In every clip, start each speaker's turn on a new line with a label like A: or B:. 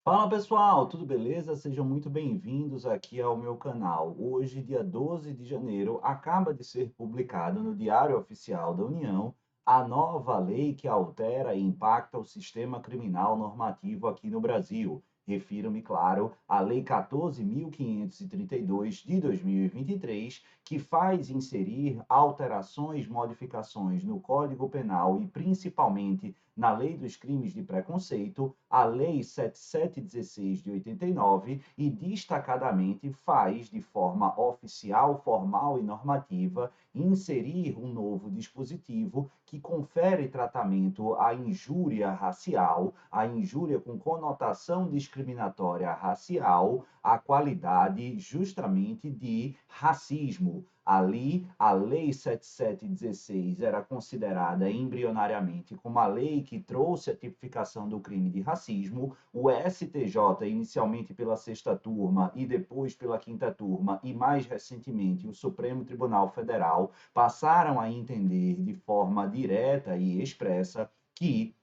A: Fala pessoal, tudo beleza? Sejam muito bem-vindos aqui ao meu canal. Hoje, dia 12 de janeiro, acaba de ser publicado no Diário Oficial da União a nova lei que altera e impacta o sistema criminal normativo aqui no Brasil. Refiro-me, claro, à Lei 14.532 de 2023, que faz inserir alterações, modificações no Código Penal e principalmente na Lei dos Crimes de Preconceito, a Lei 7716 de 89 e, destacadamente, faz, de forma oficial, formal e normativa, inserir um novo dispositivo que confere tratamento à injúria racial, à injúria com conotação discriminatória racial, à qualidade justamente de racismo. Ali, a Lei 7716 era considerada embrionariamente como a lei que trouxe a tipificação do crime de racismo. O STJ, inicialmente pela sexta turma e depois pela quinta turma, e mais recentemente o Supremo Tribunal Federal, passaram a entender de forma direta e expressa que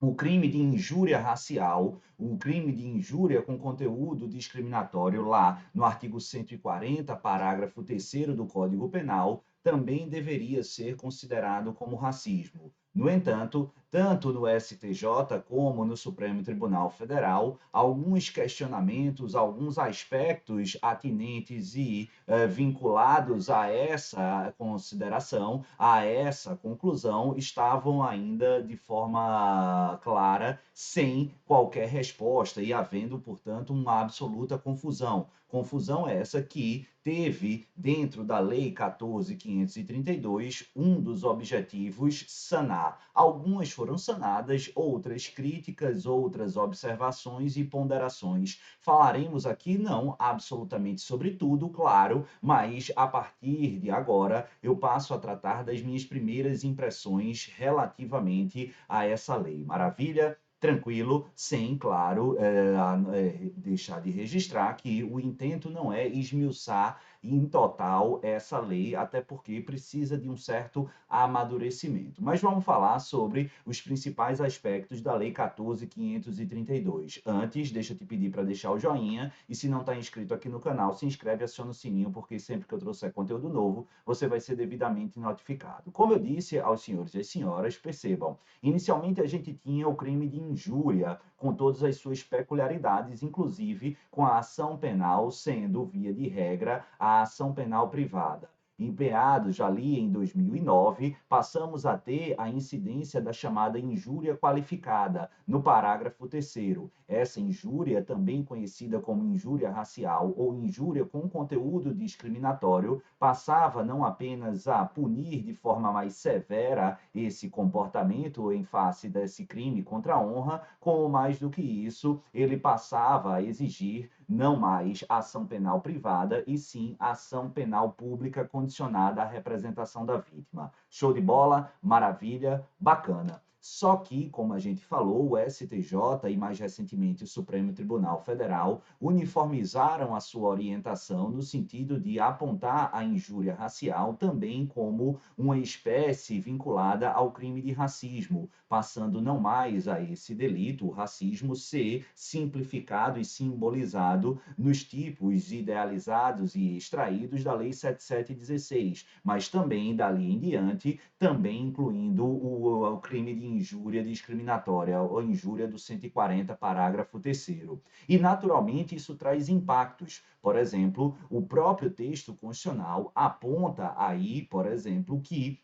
A: o crime de injúria racial, o crime de injúria com conteúdo discriminatório, lá no artigo 140, parágrafo 3º do Código Penal, também deveria ser considerado como racismo. No entanto, tanto no STJ como no Supremo Tribunal Federal, alguns questionamentos, alguns aspectos atinentes e vinculados a essa consideração, a essa conclusão, estavam ainda de forma clara, sem qualquer resposta e havendo, portanto, uma absoluta confusão. Confusão essa que teve, dentro da Lei 14.532, um dos objetivos sanar. Algumas foram sanadas, outras críticas, outras observações e ponderações. Falaremos aqui não absolutamente sobre tudo, claro, mas a partir de agora eu passo a tratar das minhas primeiras impressões relativamente a essa lei. Maravilha? Tranquilo, sem, claro, deixar de registrar que o intento não é esmiuçar em total essa lei, até porque precisa de um certo amadurecimento. Mas vamos falar sobre os principais aspectos da Lei 14.532. Antes, deixa eu te pedir para deixar o joinha e, se não está inscrito aqui no canal, se inscreve e aciona o sininho, porque sempre que eu trouxer conteúdo novo, você vai ser devidamente notificado. Como eu disse aos senhores e às senhoras, percebam, inicialmente a gente tinha o crime de injúria, com todas as suas peculiaridades, inclusive com a ação penal sendo, via de regra, a ação penal privada. Empreados ali em 2009, passamos a ter a incidência da chamada injúria qualificada, no parágrafo 3º. Essa injúria, também conhecida como injúria racial ou injúria com conteúdo discriminatório, passava não apenas a punir de forma mais severa esse comportamento em face desse crime contra a honra, como, mais do que isso, ele passava a exigir não mais ação penal privada, e sim ação penal pública condicionada à representação da vítima. Show de bola? Maravilha? Bacana. Só que, como a gente falou, o STJ e, mais recentemente, o Supremo Tribunal Federal uniformizaram a sua orientação no sentido de apontar a injúria racial também como uma espécie vinculada ao crime de racismo, passando não mais a esse delito, o racismo, ser simplificado e simbolizado nos tipos idealizados e extraídos da Lei 7716, mas também, dali em diante, também incluindo o crime de injúria discriminatória, ou injúria do 140, parágrafo 3º. E, naturalmente, isso traz impactos. Por exemplo, o próprio texto constitucional aponta aí, por exemplo, que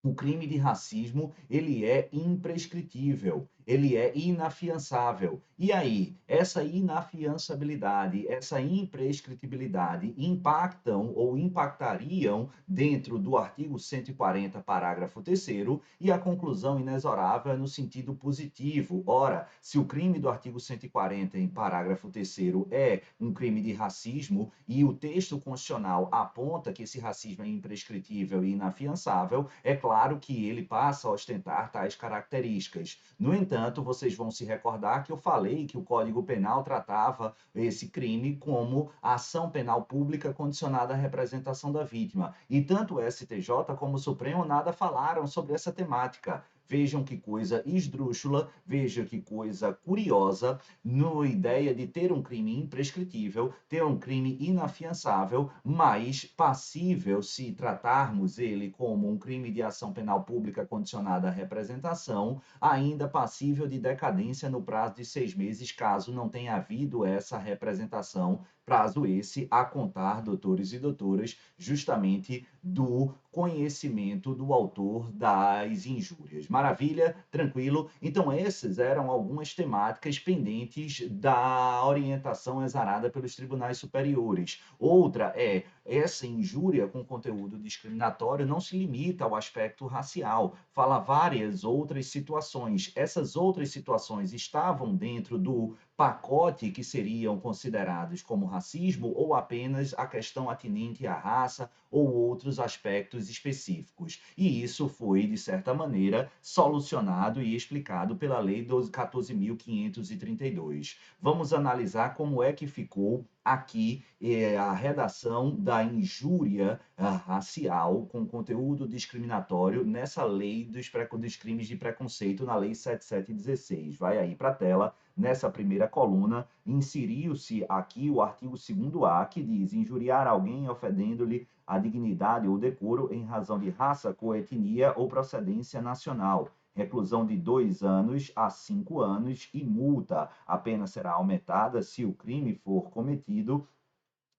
A: o crime de racismo, ele é imprescritível, ele é inafiançável. E aí, essa inafiançabilidade, essa imprescritibilidade impactam ou impactariam dentro do artigo 140, parágrafo 3º, e a conclusão inexorável é no sentido positivo. Ora, se o crime do artigo 140, em parágrafo 3º, é um crime de racismo e o texto constitucional aponta que esse racismo é imprescritível e inafiançável, é claro que ele passa a ostentar tais características. No entanto, vocês vão se recordar que eu falei que o Código Penal tratava esse crime como ação penal pública condicionada à representação da vítima. E tanto o STJ como o Supremo nada falaram sobre essa temática. Vejam que coisa esdrúxula, veja que coisa curiosa, no ideia de ter um crime imprescritível, ter um crime inafiançável, mas passível, se tratarmos ele como um crime de ação penal pública condicionada à representação, ainda passível de decadência no prazo de 6 meses, caso não tenha havido essa representação, prazo esse a contar, doutores e doutoras, justamente do conhecimento do autor das injúrias. Maravilha? Tranquilo? Então, essas eram algumas temáticas pendentes da orientação exarada pelos tribunais superiores. Outra é, essa injúria com conteúdo discriminatório não se limita ao aspecto racial, fala várias outras situações. Essas outras situações estavam dentro do pacote que seriam considerados como racismo ou apenas a questão atinente à raça ou outros aspectos específicos. E isso foi, de certa maneira, solucionado e explicado pela Lei 14.532. Vamos analisar como é que ficou aqui a redação da injúria racial com conteúdo discriminatório nessa lei dos crimes de preconceito, na Lei 7716. Vai aí para a tela. Nessa primeira coluna, inseriu-se aqui o artigo 2º-A, que diz: injuriar alguém ofendendo-lhe a dignidade ou decoro em razão de raça, cor, etnia ou procedência nacional. Reclusão de 2 anos a 5 anos e multa. A pena será aumentada se o crime for cometido.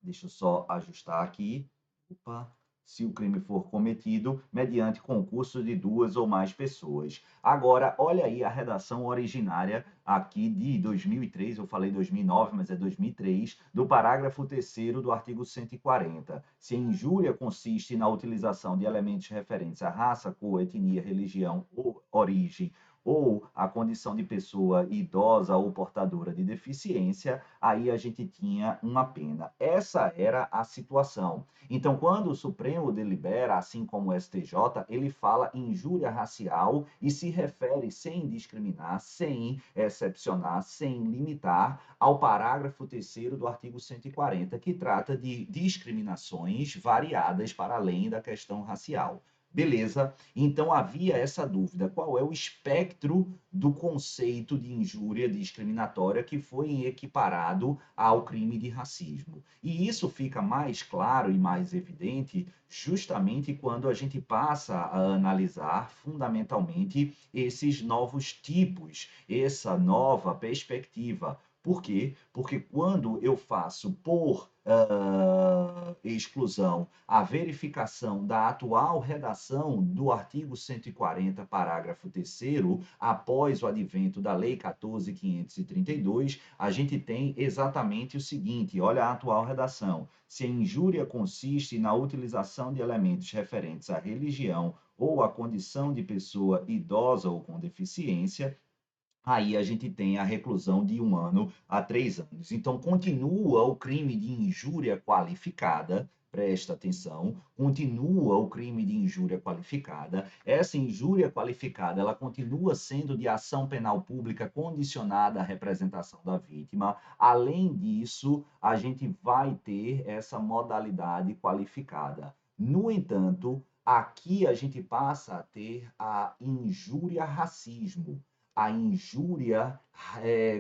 A: Deixa eu só ajustar aqui. Opa. Se o crime for cometido mediante concurso de 2 ou mais pessoas. Agora, olha aí a redação originária aqui de 2003, eu falei 2009, mas é 2003, do parágrafo 3º do artigo 140. Se a injúria consiste na utilização de elementos referentes à raça, cor, etnia, religião ou origem, ou a condição de pessoa idosa ou portadora de deficiência, aí a gente tinha uma pena. Essa era a situação. Então, quando o Supremo delibera, assim como o STJ, ele fala em injúria racial e se refere sem discriminar, sem excepcionar, sem limitar ao parágrafo 3º do artigo 140, que trata de discriminações variadas para além da questão racial. Beleza? Então havia essa dúvida: qual é o espectro do conceito de injúria discriminatória que foi equiparado ao crime de racismo? E isso fica mais claro e mais evidente justamente quando a gente passa a analisar fundamentalmente esses novos tipos, essa nova perspectiva. Por quê? Porque quando eu faço por exclusão a verificação da atual redação do artigo 140, parágrafo 3º, após o advento da Lei 14.532, a gente tem exatamente o seguinte: olha a atual redação. Se a injúria consiste na utilização de elementos referentes à religião ou à condição de pessoa idosa ou com deficiência, aí a gente tem a reclusão de 1 ano a 3 anos. Então, continua o crime de injúria qualificada, presta atenção, continua o crime de injúria qualificada. Essa injúria qualificada, ela continua sendo de ação penal pública condicionada à representação da vítima. Além disso, a gente vai ter essa modalidade qualificada. No entanto, aqui a gente passa a ter a injúria racismo, a injúria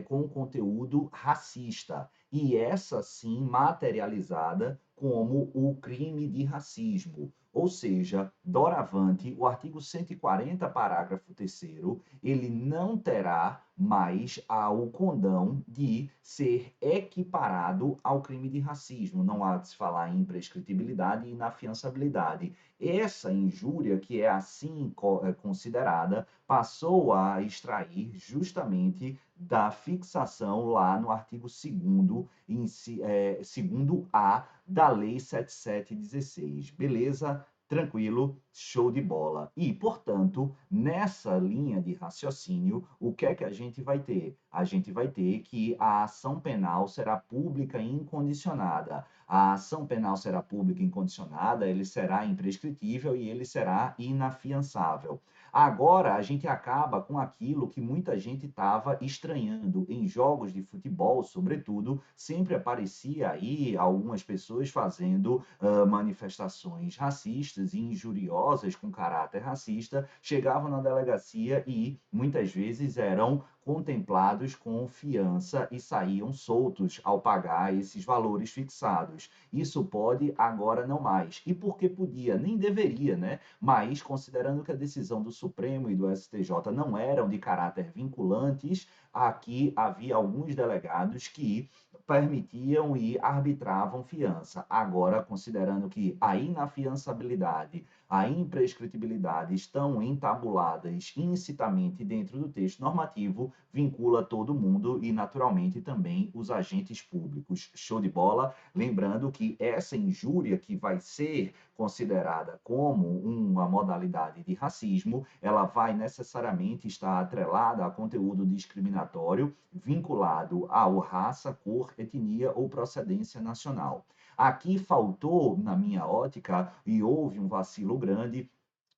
A: com conteúdo racista, e essa sim materializada como o crime de racismo. Ou seja, doravante, o artigo 140, parágrafo 3º, ele não terá mais o condão de ser equiparado ao crime de racismo. Não há de se falar em imprescritibilidade e inafiançabilidade. Essa injúria, que é assim considerada, passou a extrair justamente da fixação lá no artigo 2º, 2º-A da Lei 7716. Beleza? Tranquilo, show de bola. E, portanto, nessa linha de raciocínio, o que é que a gente vai ter? A gente vai ter que a ação penal será pública e incondicionada. A ação penal será pública e incondicionada, ele será imprescritível e ele será inafiançável. Agora a gente acaba com aquilo que muita gente estava estranhando. Em jogos de futebol, sobretudo, sempre aparecia aí algumas pessoas fazendo manifestações racistas e injuriosas com caráter racista, chegavam na delegacia e muitas vezes eram contemplados com fiança e saíam soltos ao pagar esses valores fixados. Isso pode, agora não mais. E por que podia? Nem deveria, né? Mas, considerando que a decisão do Supremo e do STJ não eram de caráter vinculantes, aqui havia alguns delegados que permitiam e arbitravam fiança. Agora, considerando que a inafiançabilidade, a imprescritibilidade estão entabuladas incitamente dentro do texto normativo, vincula todo mundo e, naturalmente, também os agentes públicos. Show de bola? Lembrando que essa injúria que vai ser considerada como uma modalidade de racismo, ela vai necessariamente estar atrelada a conteúdo discriminatório vinculado ao raça, cor, etnia ou procedência nacional. Aqui faltou, na minha ótica, e houve um vacilo grande,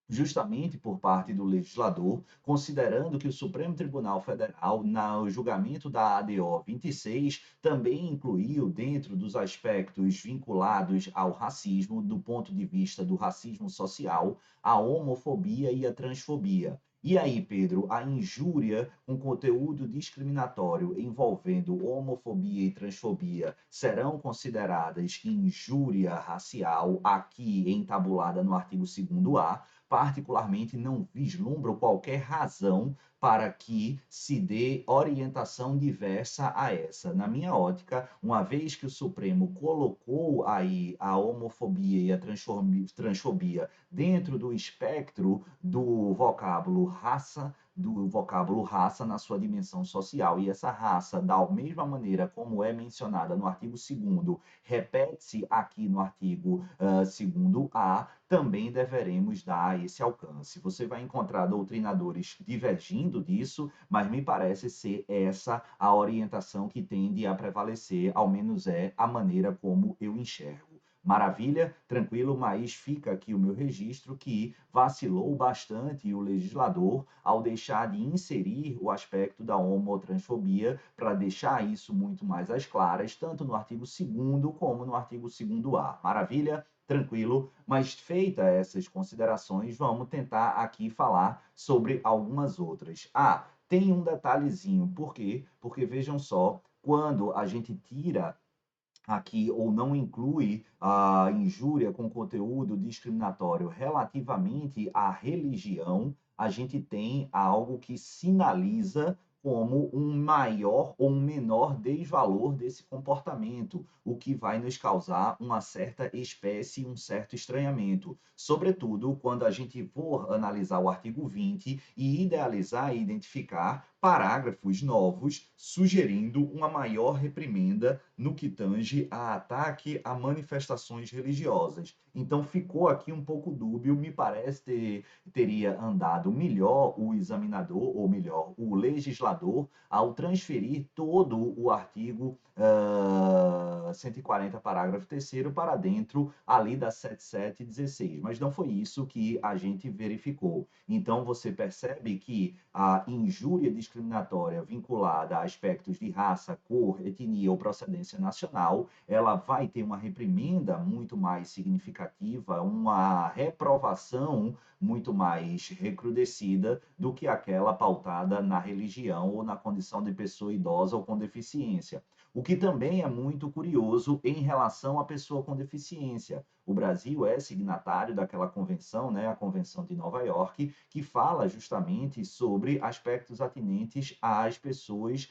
A: justamente por parte do legislador, considerando que o Supremo Tribunal Federal, no julgamento da ADO 26, também incluiu, dentro dos aspectos vinculados ao racismo, do ponto de vista do racismo social, a homofobia e a transfobia. E aí, Pedro, a injúria com conteúdo discriminatório envolvendo homofobia e transfobia serão consideradas injúria racial, aqui entabulada no artigo 2º-A, particularmente não vislumbro qualquer razão para que se dê orientação diversa a essa. Na minha ótica, uma vez que o Supremo colocou aí a homofobia e a transfobia dentro do espectro do vocábulo raça na sua dimensão social, e essa raça, da mesma maneira como é mencionada no artigo 2º, repete-se aqui no artigo 2º-A, também deveremos dar esse alcance. Você vai encontrar doutrinadores divergindo disso, mas me parece ser essa a orientação que tende a prevalecer, ao menos é a maneira como eu enxergo. Maravilha, tranquilo, mas fica aqui o meu registro que vacilou bastante o legislador ao deixar de inserir o aspecto da homotransfobia para deixar isso muito mais às claras, tanto no artigo 2º como no artigo 2º-A. Maravilha? Tranquilo, mas feita essas considerações, vamos tentar aqui falar sobre algumas outras. Tem um detalhezinho, por quê? Porque vejam só, quando a gente tira aqui ou não inclui a injúria com conteúdo discriminatório relativamente à religião, a gente tem algo que sinaliza como um maior ou um menor desvalor desse comportamento, o que vai nos causar uma certa espécie, um certo estranhamento. Sobretudo quando a gente for analisar o artigo 20 e idealizar e identificar parágrafos novos sugerindo uma maior reprimenda no que tange a ataque a manifestações religiosas. Então ficou aqui um pouco dúbio, me parece teria andado melhor o examinador, ou melhor, o legislador, ao transferir todo o artigo 140, parágrafo 3º, para dentro ali da 7716. Mas não foi isso que a gente verificou. Então, você percebe que a injúria discriminatória vinculada a aspectos de raça, cor, etnia ou procedência nacional, ela vai ter uma reprimenda muito mais significativa, uma reprovação muito mais recrudescida do que aquela pautada na religião ou na condição de pessoa idosa ou com deficiência. O que também é muito curioso em relação à pessoa com deficiência. O Brasil é signatário daquela convenção, né, a Convenção de Nova York, que fala justamente sobre aspectos atinentes às pessoas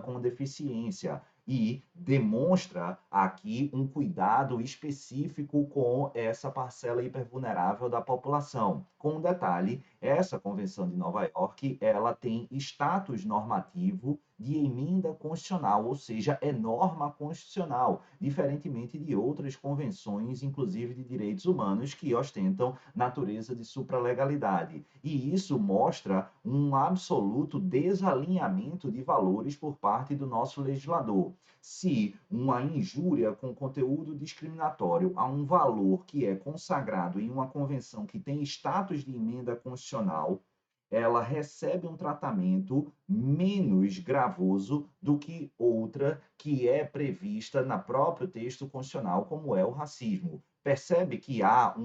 A: com deficiência e demonstra aqui um cuidado específico com essa parcela hipervulnerável da população. Com um detalhe, essa Convenção de Nova York, ela tem status normativo de emenda constitucional, ou seja, é norma constitucional, diferentemente de outras convenções, inclusive de direitos humanos, que ostentam natureza de supralegalidade. E isso mostra um absoluto desalinhamento de valores por parte do nosso legislador. Se uma injúria com conteúdo discriminatório a um valor que é consagrado em uma convenção que tem status de emenda constitucional, ela recebe um tratamento menos gravoso do que outra que é prevista no próprio texto constitucional, como é o racismo. Percebe que há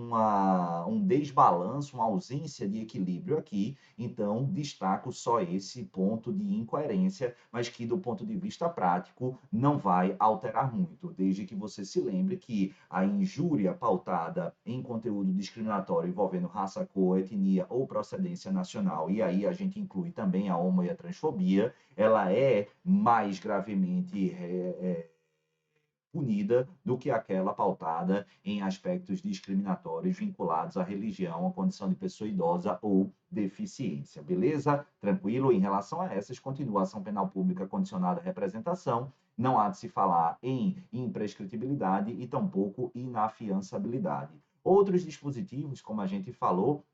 A: um desbalanço, uma ausência de equilíbrio aqui, então destaco só esse ponto de incoerência, mas que do ponto de vista prático não vai alterar muito, desde que você se lembre que a injúria pautada em conteúdo discriminatório envolvendo raça, cor, etnia ou procedência nacional, e aí a gente inclui também a homo e a transfobia, ela é mais gravemente punida do que aquela pautada em aspectos discriminatórios vinculados à religião, à condição de pessoa idosa ou deficiência. Beleza? Tranquilo? Em relação a essas, continua a ação penal pública condicionada à representação, não há de se falar em imprescritibilidade e tampouco inafiançabilidade. Outros dispositivos, como a gente falou,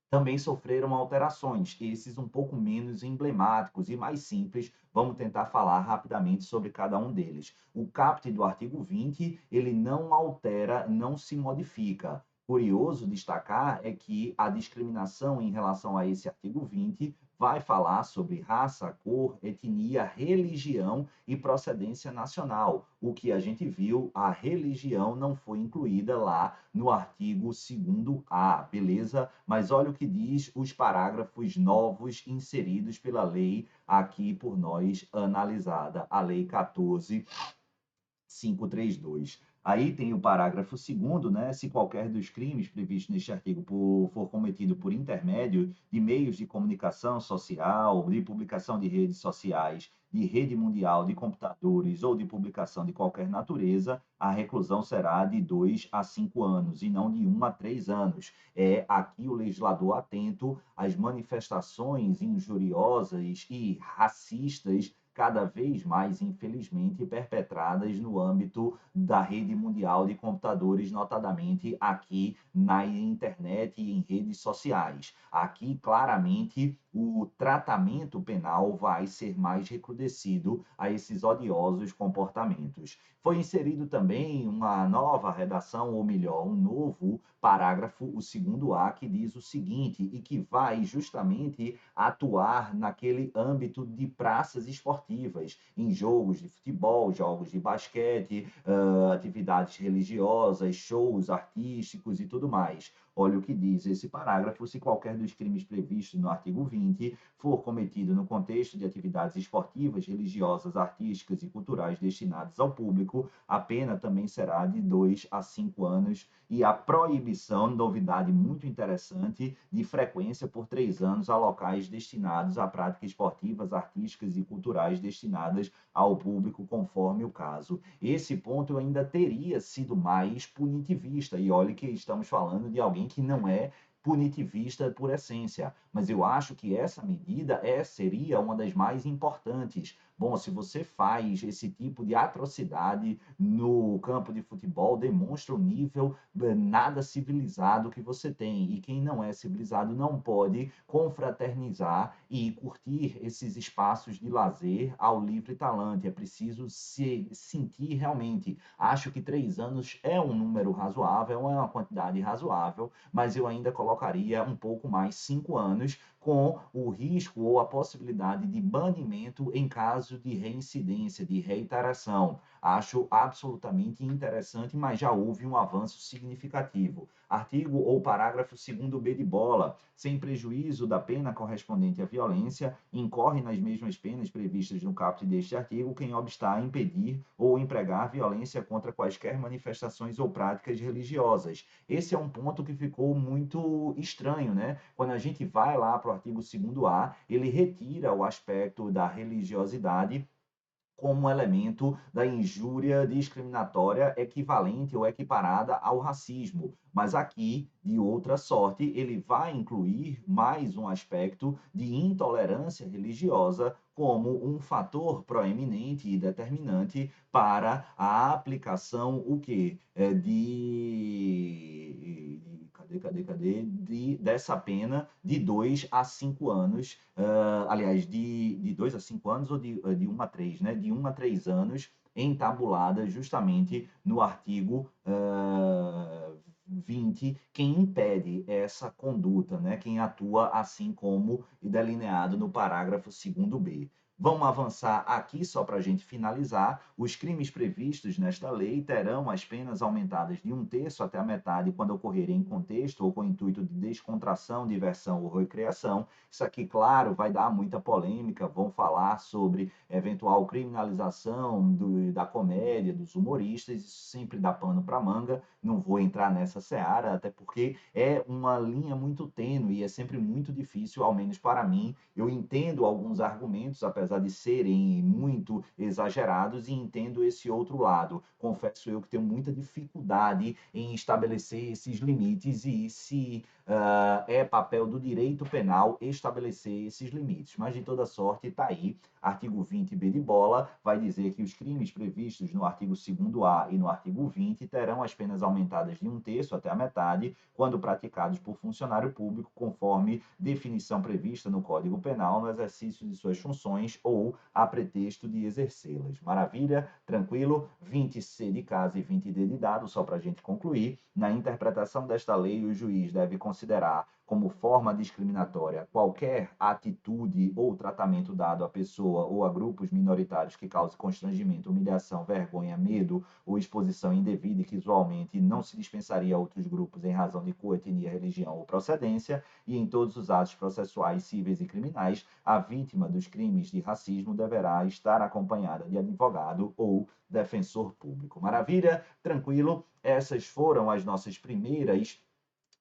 A: também sofreram alterações, esses um pouco menos emblemáticos e mais simples. Vamos tentar falar rapidamente sobre cada um deles. O caput do artigo 20, ele não altera, não se modifica. Curioso destacar é que a discriminação em relação a esse artigo 20 vai falar sobre raça, cor, etnia, religião e procedência nacional. O que a gente viu, a religião não foi incluída lá no artigo 2º-A, beleza? Mas olha o que diz os parágrafos novos inseridos pela lei aqui por nós analisada, a lei 14.532. Aí tem o parágrafo 2º, né? Se qualquer dos crimes previstos neste artigo for cometido por intermédio de meios de comunicação social, de publicação de redes sociais, de rede mundial de computadores ou de publicação de qualquer natureza, a reclusão será de 2 a 5 anos e não de 1 a 3 anos. É aqui o legislador atento às manifestações injuriosas e racistas cada vez mais, infelizmente, perpetradas no âmbito da rede mundial de computadores, notadamente aqui na internet e em redes sociais. Aqui, claramente, o tratamento penal vai ser mais recrudescido a esses odiosos comportamentos. Foi inserido também uma nova redação, ou melhor, um novo parágrafo, o 2º-A, que diz o seguinte, e que vai justamente atuar naquele âmbito de praças esportivas, em jogos de futebol, jogos de basquete, atividades religiosas, shows artísticos e tudo mais. Olha o que diz esse parágrafo: se qualquer dos crimes previstos no artigo 20 for cometido no contexto de atividades esportivas, religiosas, artísticas e culturais destinadas ao público, a pena também será de 2 a 5 anos e a proibição, novidade muito interessante, de frequência por 3 anos a locais destinados a práticas esportivas, artísticas e culturais destinadas ao público, conforme o caso. Esse ponto ainda teria sido mais punitivista, e olha que estamos falando de alguém que não é punitivista por essência, mas eu acho que essa medida seria uma das mais importantes. Bom, se você faz esse tipo de atrocidade no campo de futebol, demonstra o nível nada civilizado que você tem. E quem não é civilizado não pode confraternizar e curtir esses espaços de lazer ao livre talante. É preciso se sentir realmente. Acho que 3 anos é um número razoável, é uma quantidade razoável, mas eu ainda colocaria um pouco mais 5 anos, com o risco ou a possibilidade de banimento em caso de reincidência, de reiteração. Acho absolutamente interessante, mas já houve um avanço significativo. Artigo ou parágrafo 2º-B de bola, sem prejuízo da pena correspondente à violência, incorre nas mesmas penas previstas no caput deste artigo quem obstar a impedir ou empregar violência contra quaisquer manifestações ou práticas religiosas. Esse é um ponto que ficou muito estranho, né? Quando a gente vai lá para o artigo 2º-A, ele retira o aspecto da religiosidade como elemento da injúria discriminatória equivalente ou equiparada ao racismo. Mas aqui, de outra sorte, ele vai incluir mais um aspecto de intolerância religiosa como um fator proeminente e determinante para a aplicação o quê? Dessa pena de 2 a 5 anos, aliás, de 2 a 5 anos ou de 1 a 3, né? De 1 a 3 anos, entabulada justamente no artigo 20 quem impede essa conduta, né? Quem atua assim como delineado no parágrafo 2º B. Vamos avançar aqui só para a gente finalizar. Os crimes previstos nesta lei terão as penas aumentadas de 1/3 até a metade quando ocorrerem em contexto ou com intuito de descontração, diversão ou recreação. Isso aqui, claro, vai dar muita polêmica. Vão falar sobre eventual criminalização da comédia, dos humoristas. Isso sempre dá pano para manga. Não vou entrar nessa seara, até porque é uma linha muito tênue e é sempre muito difícil, ao menos para mim. Eu entendo alguns argumentos, apesar de serem muito exagerados, e entendo esse outro lado. Confesso eu que tenho muita dificuldade em estabelecer esses limites e se é papel do direito penal estabelecer esses limites. Mas, de toda sorte, está aí. Artigo 20b de bola vai dizer que os crimes previstos no artigo 2º A e no artigo 20 terão as penas aumentadas de 1/3 até a metade quando praticados por funcionário público, conforme definição prevista no Código Penal no exercício de suas funções ou a pretexto de exercê-las. Maravilha? Tranquilo? 20C de casa e 20D de dado, só para a gente concluir. Na interpretação desta lei, o juiz deve considerar como forma discriminatória qualquer atitude ou tratamento dado à pessoa ou a grupos minoritários que cause constrangimento, humilhação, vergonha, medo ou exposição indevida e que usualmente não se dispensaria a outros grupos em razão de cor, etnia, religião ou procedência, e em todos os atos processuais, cíveis e criminais, a vítima dos crimes de racismo deverá estar acompanhada de advogado ou defensor público. Maravilha? Tranquilo? Essas foram as nossas primeiras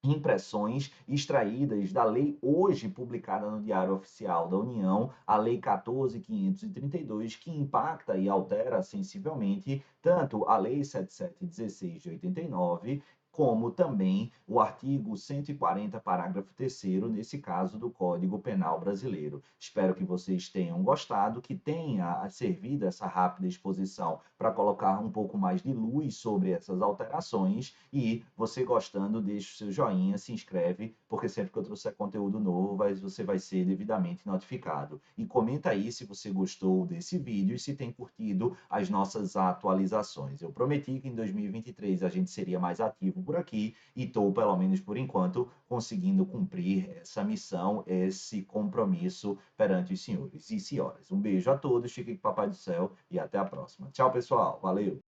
A: impressões extraídas da lei hoje publicada no Diário Oficial da União, a Lei 14.532, que impacta e altera sensivelmente tanto a Lei 7716 de 89, como também o artigo 140, parágrafo 3º, nesse caso do Código Penal Brasileiro. Espero que vocês tenham gostado, que tenha servido essa rápida exposição para colocar um pouco mais de luz sobre essas alterações, e você gostando, deixa o seu joinha, se inscreve, porque sempre que eu trouxer conteúdo novo, você vai ser devidamente notificado. E comenta aí se você gostou desse vídeo e se tem curtido as nossas atualizações. Eu prometi que em 2023 a gente seria mais ativo por aqui e estou, pelo menos por enquanto, conseguindo cumprir essa missão, esse compromisso perante os senhores e senhoras. Um beijo a todos, fiquem com o Papai do Céu e até a próxima. Tchau, pessoal. Valeu!